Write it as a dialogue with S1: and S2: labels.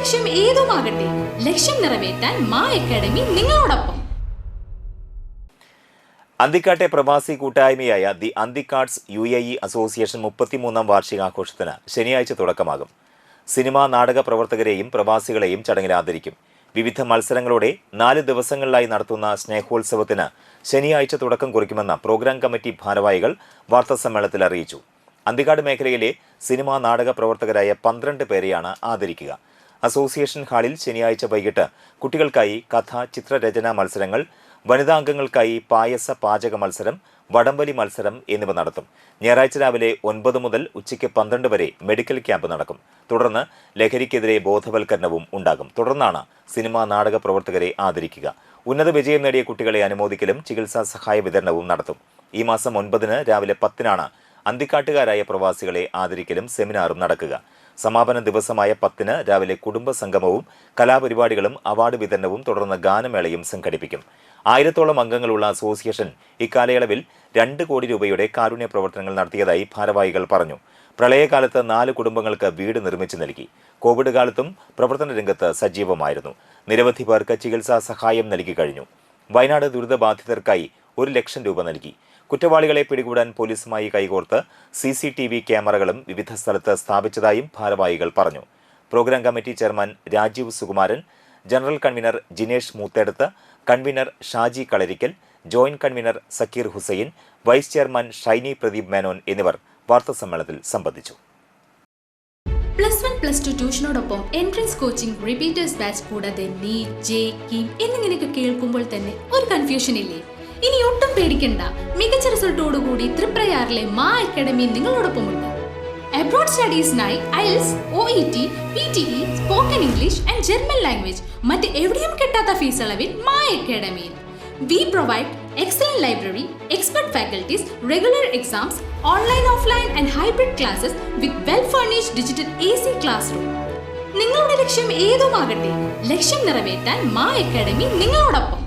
S1: ലക്ഷ്യം ഏതുമാകട്ടെ, ലക്ഷ്യം നിറവേറ്റാൻ മാ അക്കാഡമി നിങ്ങളോടൊപ്പം.
S2: അന്തിക്കാട്ടെ പ്രവാസി കൂട്ടായ്മയായ ദി അന്തിക്കാട്സ് UAE അസോസിയേഷൻ 33ാം വാർഷികാഘോഷത്തിന് ശനിയാഴ്ച തുടക്കമാകും. സിനിമാ നാടക പ്രവർത്തകരെയും പ്രവാസികളെയും ചടങ്ങിൽ ആദരിക്കും. വിവിധ മത്സരങ്ങളോടെ 4 ദിവസങ്ങളിലായി നടത്തുന്ന സ്നേഹോത്സവത്തിന് ശനിയാഴ്ച തുടക്കം കുറിക്കുമെന്ന് പ്രോഗ്രാം കമ്മിറ്റി ഭാരവാഹികൾ വാർത്താസമ്മേളനത്തിൽ അറിയിച്ചു. അന്തിക്കാട് മേഖലയിലെ സിനിമാ നാടക പ്രവർത്തകരായ 12 പേരെയാണ് ആദരിക്കുക. അസോസിയേഷൻ ഹാളിൽ ശനിയാഴ്ച വൈകിട്ട് കുട്ടികൾക്കായി കഥ, ചിത്രരചനാ മത്സരങ്ങൾ, വനിതാംഗങ്ങൾക്കായി പായസ പാചക മത്സരം, വടംവലി മത്സരം എന്നിവ നടത്തും. ഞായറാഴ്ച രാവിലെ 9 മുതൽ ഉച്ചയ്ക്ക് 12 വരെ മെഡിക്കൽ ക്യാമ്പ് നടക്കും. തുടർന്ന് ലഹരിക്കെതിരെ ബോധവൽക്കരണവും ഉണ്ടാകും. തുടർന്നാണ് സിനിമാ നാടക പ്രവർത്തകരെ ആദരിക്കുക. ഉന്നത വിജയം നേടിയ കുട്ടികളെ അനുമോദിക്കലും ചികിത്സാ സഹായ വിതരണവും നടത്തും. ഈ മാസം 9 രാവിലെ 10 അന്തിക്കാട്ടുകാരായ പ്രവാസികളെ ആദരിക്കലും സെമിനാറും നടക്കുക. സമാപന ദിവസമായ 10 രാവിലെ കുടുംബ സംഗമവും കലാപരിപാടികളും അവാർഡ് വിതരണവും തുടർന്ന് ഗാനമേളയും സംഘടിപ്പിക്കും. 1000ഓളം അംഗങ്ങളുള്ള അസോസിയേഷൻ ഇക്കാലയളവിൽ 2 കോടി രൂപയുടെ കാരുണ്യ പ്രവർത്തനങ്ങൾ നടത്തിയതായി ഭാരവാഹികൾ പറഞ്ഞു. പ്രളയകാലത്ത് 4 കുടുംബങ്ങൾക്ക് വീട് നിർമ്മിച്ചു നൽകി. കോവിഡ് കാലത്തും പ്രവർത്തന രംഗത്ത് സജീവമായിരുന്നു. നിരവധി പേർക്ക് ചികിത്സാ സഹായം നൽകി കഴിഞ്ഞു. വയനാട് ദുരിതബാധിതർക്കായി 1 ലക്ഷം രൂപ നൽകി. കുറ്റവാളികളെ പിടികൂടാൻ പോലീസുമായി കൈകോർത്ത് CCTV ക്യാമറകളും വിവിധ സ്ഥലത്ത് സ്ഥാപിച്ചതായും ഭാരവാഹികൾ പറഞ്ഞു. Programme committee chairman Rajeev Sukumaran, general convener Jinesh Moothedath, convener Shaji Kalarikkal, joint convener Sakkeer Hussain, vice chairman Shiny Pradeep Menon എന്നിവർ വാർത്താസമ്മേളനത്തിൽ സംബന്ധിച്ചു.
S1: +1, +2 ട്യൂഷനോടൊപ്പം എൻട്രൻസ് കോച്ചിംഗ്, റിപ്പീറ്റേഴ്സ് ബാച്ച് കൂടാതെ നീറ്റ്, JEE എന്നിങ്ങനെയൊക്കെ കേൾക്കുമ്പോൾ തന്നെ ഒരു കൺഫ്യൂഷൻ ഇല്ലേ? ഇനി ഒട്ടും പേടിക്കണ്ട. മികച്ച റിസൾട്ടോടുകൂടി തൃപ്രയാറിലെ മാ അക്കാഡമി നിങ്ങളോടൊപ്പമുണ്ട്. അബ്രോഡ് സ്റ്റഡീസിനായി IELTS, OET, PTE, spoken English and German language മറ്റ് എവിടെയും കിട്ടാത്ത ഫീസ് അളവിൽ മാ അക്കാഡമിയിൽ. We provide excellent library, expert faculties, regular exams, online, offline and hybrid classes with well-furnished digital AC classroom. നിങ്ങളുടെ ലക്ഷ്യം ഏതുമാകട്ടെ, ലക്ഷ്യം നിറവേറ്റാൻ മാ അക്കാഡമി നിങ്ങളോടൊപ്പം.